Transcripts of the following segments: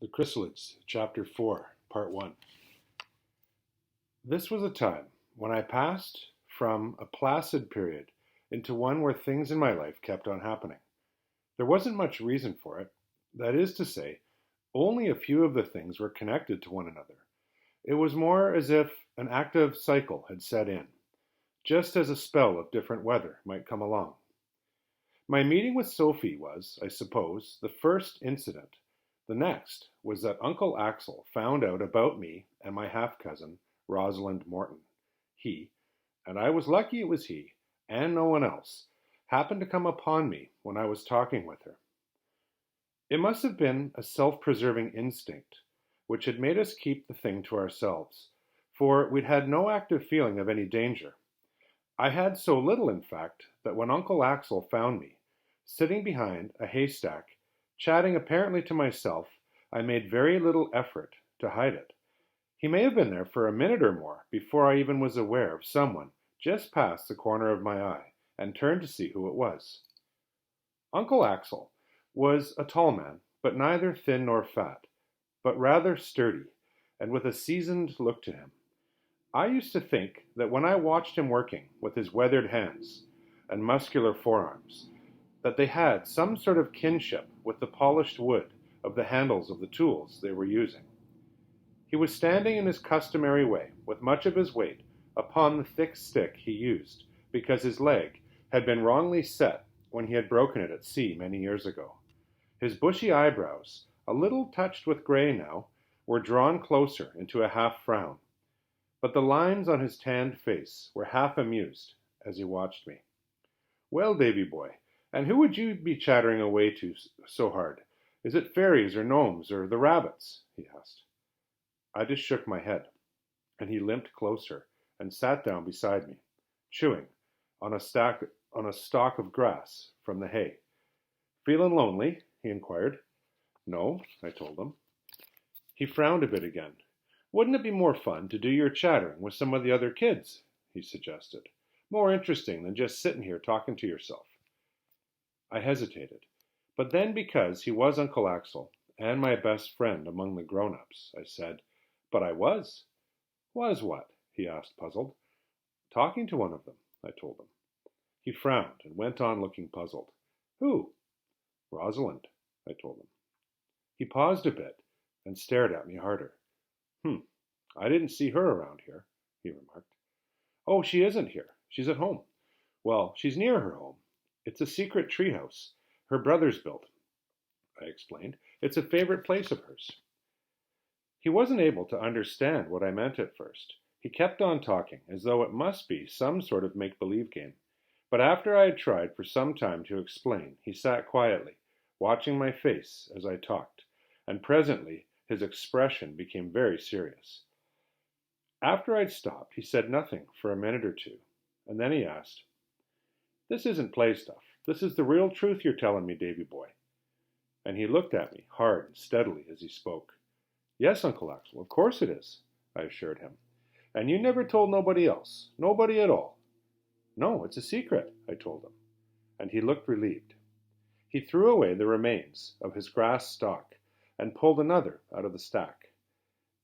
The Chrysalids, Chapter 4, Part 1. This was a time when I passed from a placid period into one where things in my life kept on happening. There wasn't much reason for it. That is to say, only a few of the things were connected to one another. It was more as if an active cycle had set in, just as a spell of different weather might come along. My meeting with Sophie was, I suppose, the first incident. The next was that Uncle Axel found out about me and my half-cousin, Rosalind Morton. He, and I was lucky it was he, and no one else, happened to come upon me when I was talking with her. It must have been a self-preserving instinct, which had made us keep the thing to ourselves, for we'd had no active feeling of any danger. I had so little, in fact, that when Uncle Axel found me, sitting behind a haystack, chatting apparently to myself, I made very little effort to hide it. He may have been there for a minute or more before I even was aware of someone just past the corner of my eye and turned to see who it was. Uncle Axel was a tall man, but neither thin nor fat, but rather sturdy and with a seasoned look to him. I used to think that when I watched him working with his weathered hands and muscular forearms, that they had some sort of kinship with the polished wood of the handles of the tools they were using. He was standing in his customary way, with much of his weight upon the thick stick he used, because his leg had been wrongly set when he had broken it at sea many years ago. His bushy eyebrows, a little touched with gray now, were drawn closer into a half-frown, but the lines on his tanned face were half amused as he watched me. "Well, Davy boy, and who would you be chattering away to so hard? Is it fairies or gnomes or the rabbits?" he asked. I just shook my head, and he limped closer and sat down beside me, chewing on a stalk of grass from the hay. "Feeling lonely?" he inquired. "No," I told him. He frowned a bit again. "Wouldn't it be more fun to do your chattering with some of the other kids?" he suggested. "More interesting than just sitting here talking to yourself." I hesitated, but then because he was Uncle Axel and my best friend among the grown-ups, I said, "But I was." "Was what?" he asked, puzzled. "Talking to one of them," I told him. He frowned and went on looking puzzled. "Who?" "Rosalind," I told him. He paused a bit and stared at me harder. I didn't see her around here," he remarked. "Oh, she isn't here. She's at home." "Well, she's near her home. It's a secret treehouse her brothers built," I explained. "It's a favorite place of hers." He wasn't able to understand what I meant at first. He kept on talking as though it must be some sort of make-believe game. But after I had tried for some time to explain, he sat quietly, watching my face as I talked, and presently his expression became very serious. After I'd stopped, he said nothing for a minute or two, and then he asked, "This isn't play stuff. This is the real truth you're telling me, Davy boy." And he looked at me hard and steadily as he spoke. "Yes, Uncle Axel, of course it is," I assured him. "And you never told nobody else? Nobody at all?" "No, it's a secret," I told him. And he looked relieved. He threw away the remains of his grass stalk and pulled another out of the stack.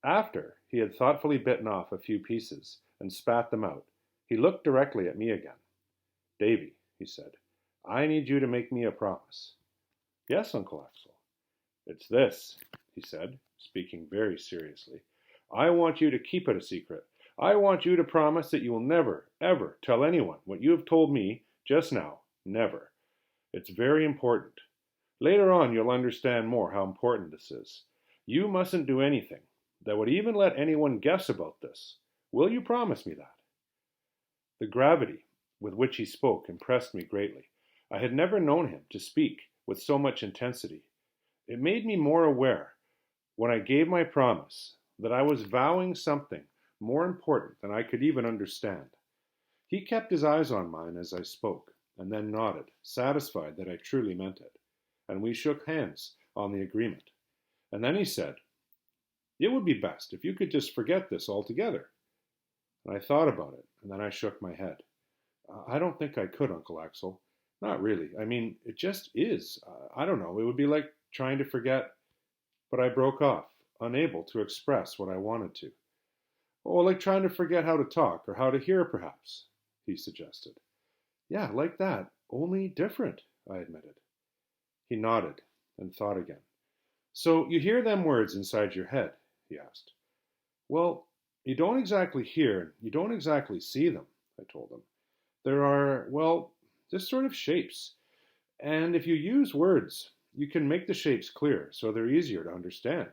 After he had thoughtfully bitten off a few pieces and spat them out, he looked directly at me again. "Davy," he said, "I need you to make me a promise." "Yes, Uncle Axel." "It's this," he said, speaking very seriously. "I want you to keep it a secret. I want you to promise that you will never, ever tell anyone what you have told me just now. Never. It's very important. Later on you'll understand more how important this is. You mustn't do anything that would even let anyone guess about this. Will you promise me that?" The gravity with which he spoke impressed me greatly. I had never known him to speak with so much intensity. It made me more aware, when I gave my promise, that I was vowing something more important than I could even understand. He kept his eyes on mine as I spoke, and then nodded, satisfied that I truly meant it, and we shook hands on the agreement. And then he said, "It would be best if you could just forget this altogether." And I thought about it, and then I shook my head. "I don't think I could, Uncle Axel. Not really. I mean, it just is. I don't know. It would be like trying to forget." but I broke off, unable to express what I wanted to. Oh, like trying to forget how to talk or how to hear, perhaps, he suggested. Yeah, like that, only different, I admitted. He nodded and thought again. So you hear them words inside your head? He asked. Well, you don't exactly hear, you don't exactly see them, I told him. There are, well, just sort of shapes. And if you use words, you can make the shapes clear so they're easier to understand.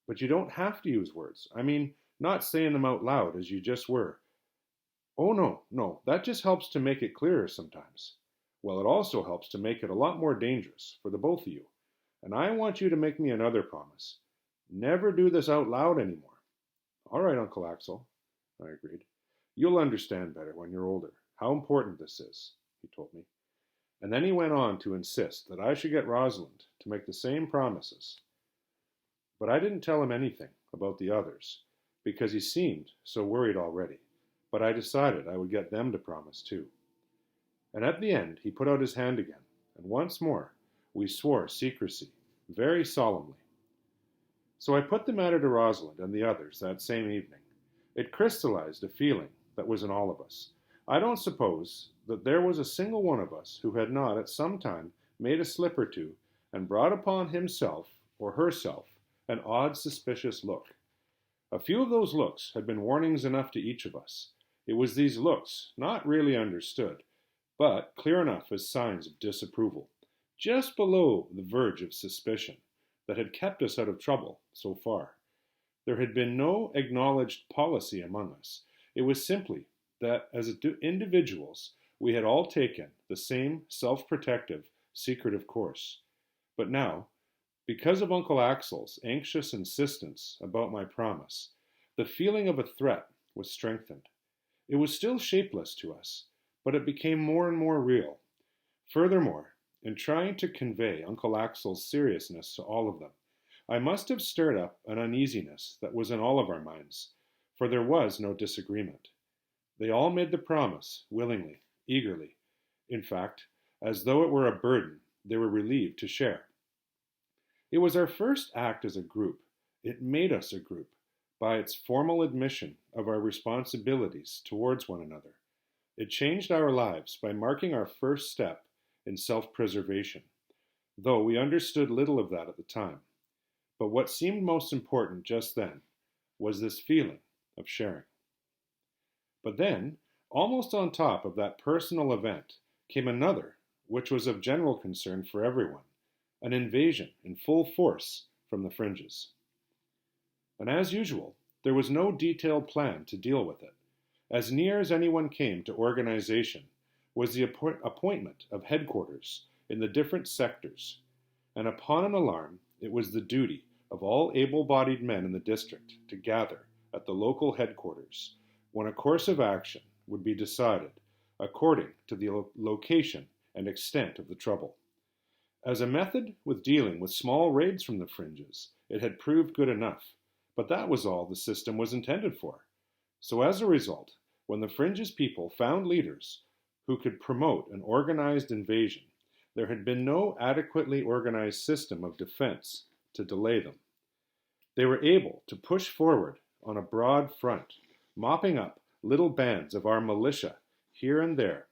But you don't have to use words. I mean, not saying them out loud as you just were. Oh, no, no, that just helps to make it clearer sometimes. Well, it also helps to make it a lot more dangerous for the both of you. And I want you to make me another promise. Never do this out loud anymore. All right, Uncle Axel, I agreed. You'll understand better when you're older how important this is, he told me. And then he went on to insist that I should get Rosalind to make the same promises. But I didn't tell him anything about the others, because he seemed so worried already. But I decided I would get them to promise too. And at the end, he put out his hand again, and once more we swore secrecy, very solemnly. So I put the matter to Rosalind and the others that same evening. It crystallized a feeling that was in all of us. I don't suppose that there was a single one of us who had not at some time made a slip or two and brought upon himself or herself an odd, suspicious look. A few of those looks had been warnings enough to each of us. It was these looks, not really understood, but clear enough as signs of disapproval, just below the verge of suspicion, that had kept us out of trouble so far. There had been no acknowledged policy among us. It was simply that as individuals we had all taken the same self-protective, secretive course. But now, because of Uncle Axel's anxious insistence about my promise, the feeling of a threat was strengthened. It was still shapeless to us, but it became more and more real. Furthermore, in trying to convey Uncle Axel's seriousness to all of them, I must have stirred up an uneasiness that was in all of our minds, for there was no disagreement. They all made the promise, willingly, eagerly. In fact, as though it were a burden, they were relieved to share. It was our first act as a group. It made us a group by its formal admission of our responsibilities towards one another. It changed our lives by marking our first step in self-preservation, though we understood little of that at the time. But what seemed most important just then was this feeling of sharing. But then, almost on top of that personal event, came another, which was of general concern for everyone, an invasion in full force from the fringes. And as usual, there was no detailed plan to deal with it. As near as anyone came to organization was the appointment of headquarters in the different sectors, and upon an alarm, it was the duty of all able-bodied men in the district to gather at the local headquarters when a course of action would be decided according to the location and extent of the trouble. As a method with dealing with small raids from the fringes, it had proved good enough, but that was all the system was intended for. So as a result, when the fringes people found leaders who could promote an organized invasion, there had been no adequately organized system of defense to delay them. They were able to push forward on a broad front, mopping up little bands of our militia here and there,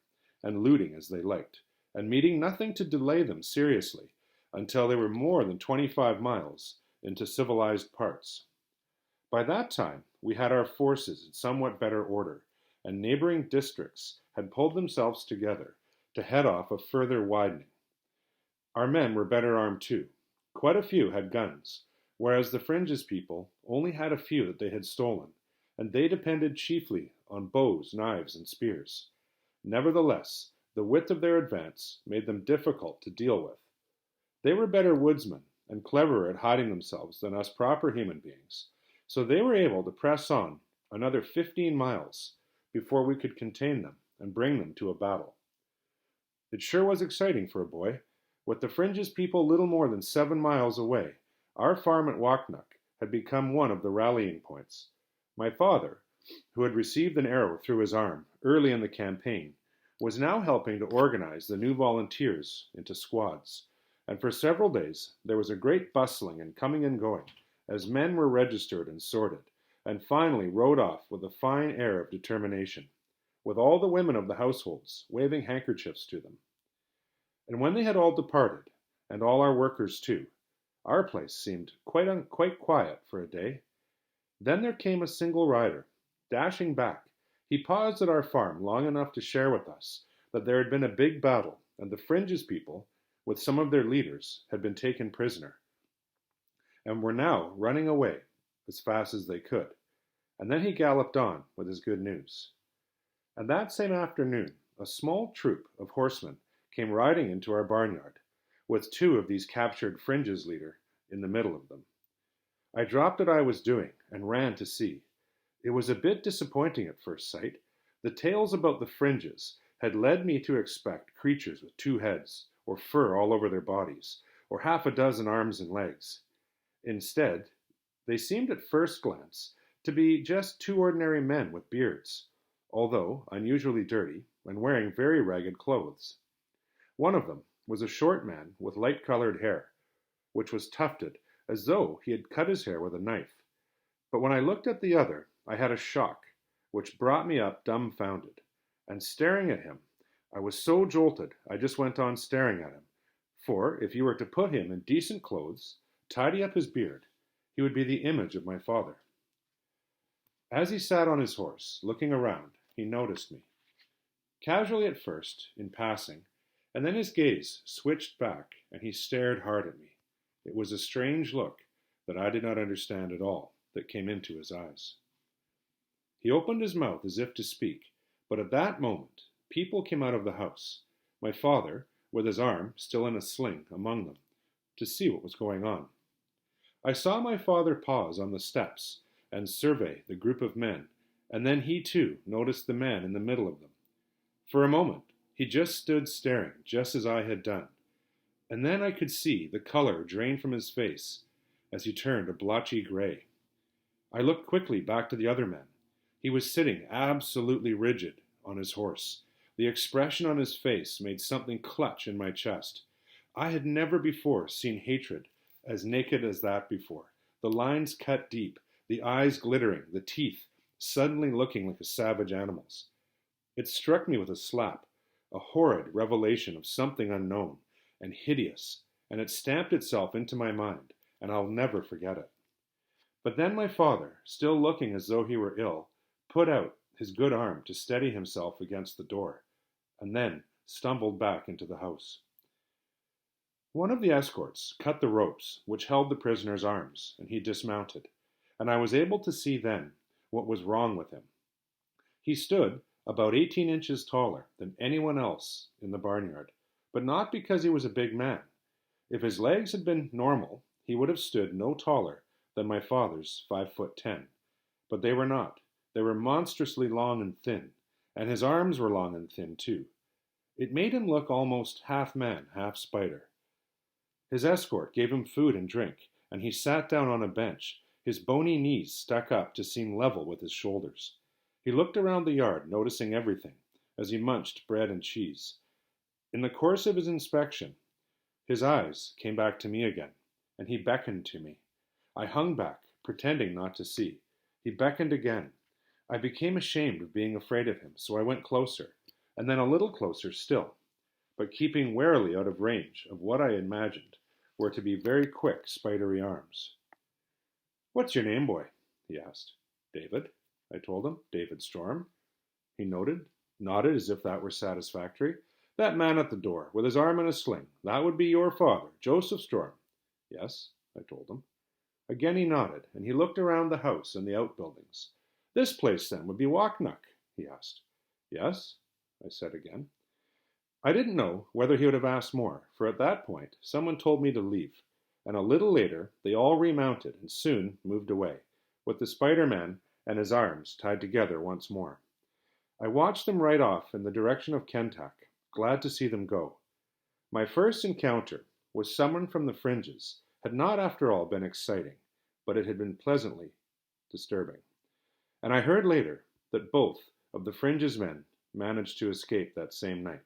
and looting as they liked, and meeting nothing to delay them seriously until they were more than 25 miles into civilized parts. By that time, we had our forces in somewhat better order, and neighboring districts had pulled themselves together to head off a further widening. Our men were better armed too. Quite a few had guns, whereas the fringes people only had a few that they had stolen, and they depended chiefly on bows, knives, and spears. Nevertheless, the width of their advance made them difficult to deal with. They were better woodsmen and cleverer at hiding themselves than us proper human beings, so they were able to press on another 15 miles before we could contain them and bring them to a battle. It sure was exciting for a boy. With the fringes people little more than 7 miles away, our farm at Waknuk had become one of the rallying points. My father, who had received an arrow through his arm early in the campaign, was now helping to organize the new volunteers into squads. and for several days there was a great bustling and coming and going, as men were registered and sorted, and finally rode off with a fine air of determination, with all the women of the households waving handkerchiefs to them. And when they had all departed, and all our workers too, our place seemed quite quiet for a day. Then there came a single rider, dashing back. He paused at our farm long enough to share with us that there had been a big battle, and the fringes people, with some of their leaders, had been taken prisoner, and were now running away as fast as they could. And then he galloped on with his good news. And that same afternoon, a small troop of horsemen came riding into our barnyard, with two of these captured fringes leader in the middle of them. I dropped what I was doing and ran to see. It was a bit disappointing at first sight. The tales about the fringes had led me to expect creatures with two heads, or fur all over their bodies, or half a dozen arms and legs. Instead, they seemed at first glance to be just two ordinary men with beards, although unusually dirty and wearing very ragged clothes. One of them was a short man with light-colored hair, which was tufted as though he had cut his hair with a knife. But when I looked at the other, I had a shock, which brought me up dumbfounded, and staring at him, I was so jolted I just went on staring at him, for if you were to put him in decent clothes, tidy up his beard, he would be the image of my father. As he sat on his horse, looking around, he noticed me. Casually at first, in passing, and then his gaze switched back and he stared hard at me. It was a strange look that I did not understand at all that came into his eyes. He opened his mouth as if to speak, but at that moment people came out of the house, my father, with his arm still in a sling, among them, to see what was going on. I saw my father pause on the steps and survey the group of men, and then he too noticed the man in the middle of them. For a moment he just stood staring, just as I had done, and then I could see the color drain from his face as he turned a blotchy gray. I looked quickly back to the other man. He was sitting absolutely rigid on his horse. The expression on his face made something clutch in my chest. I had never before seen hatred as naked as that before. The lines cut deep, the eyes glittering, the teeth suddenly looking like a savage animal's. It struck me with a slap, a horrid revelation of something unknown and hideous, and it stamped itself into my mind, and I'll never forget it. But then my father, still looking as though he were ill, put out his good arm to steady himself against the door, and then stumbled back into the house. One of the escorts cut the ropes which held the prisoner's arms, and he dismounted, and I was able to see then what was wrong with him. He stood about 18 inches taller than anyone else in the barnyard, but not because he was a big man. If his legs had been normal, he would have stood no taller than my father's 5'10". But they were not. They were monstrously long and thin, and his arms were long and thin too. It made him look almost half man, half spider. His escort gave him food and drink, and he sat down on a bench, his bony knees stuck up to seem level with his shoulders. He looked around the yard, noticing everything, as he munched bread and cheese. In the course of his inspection, his eyes came back to me again, and he beckoned to me. I hung back, pretending not to see. He beckoned again. I became ashamed of being afraid of him, so I went closer, and then a little closer still, but keeping warily out of range of what I imagined were to be very quick, spidery arms. "What's your name, boy?" he asked. "David," I told him. "David Storm." He nodded as if that were satisfactory. "That man at the door, with his arm in a sling, that would be your father, Joseph Storm." "Yes," I told him. Again he nodded, and he looked around the house and the outbuildings. "This place, then, would be Wauchnuck?" he asked. "Yes," I said again. I didn't know whether he would have asked more, for at that point someone told me to leave, and a little later they all remounted and soon moved away, with the Spider-Man and his arms tied together once more. I watched them ride off in the direction of Kentuck, glad to see them go. My first encounter with someone from the fringes had not after all been exciting, but it had been pleasantly disturbing. And I heard later that both of the fringes men managed to escape that same night.